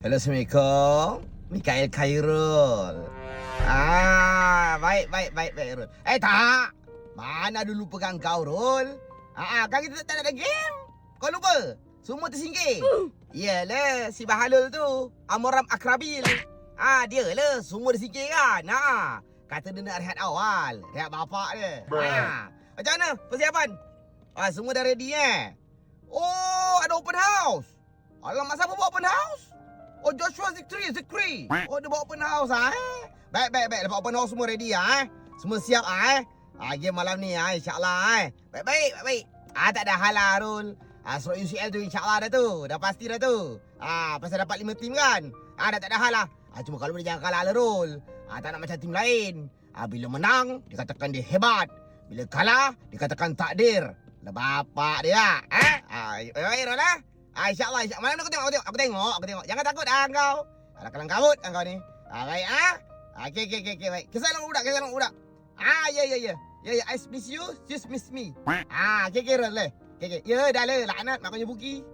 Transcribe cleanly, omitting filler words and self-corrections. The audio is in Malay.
Hello, Assalamualaikum. Mikael Khairul. Baik, Rul. Tak. Mana dulu pegang kau, Rul? Kan kita tak ada game. Kau lupa? Semua tersingkir. Yalah, si Bahalul tu. Amoram Akrabil. Dia lah. Semua tersingkir kan? Kata dia nak rehat awal. Rehat bapak dia. Macam mana persiapan? Semua dah ready Oh, ada open house. Alamak, siapa buat open house? Oh, Joshua Zikri. Oh, dia buat open house Baik. Lepas open house semua ready Semua siap game malam ni insyaAllah Baik. Tak ada hal lah, Rul. Surat UCL tu insyaAllah dah tu. Dah pasti dah tu. Pasal dapat 5 tim kan. Dah tak ada hal lah. Cuma kalau boleh jangan kalah lah, Rul. Tak nak macam tim lain. Bila menang, dikatakan dia hebat. Bila kalah, dikatakan takdir. Dah bapak dia baik, Rul InsyaAllah. Malam ni aku tengok. Jangan takut kau. Alah kalang kabut kau ni. Baik Okay, baik. Kesal dengan budak. Ya. I miss you miss me. Okay, Rul. Okay. Ya dah lah. Laknat makanya buki.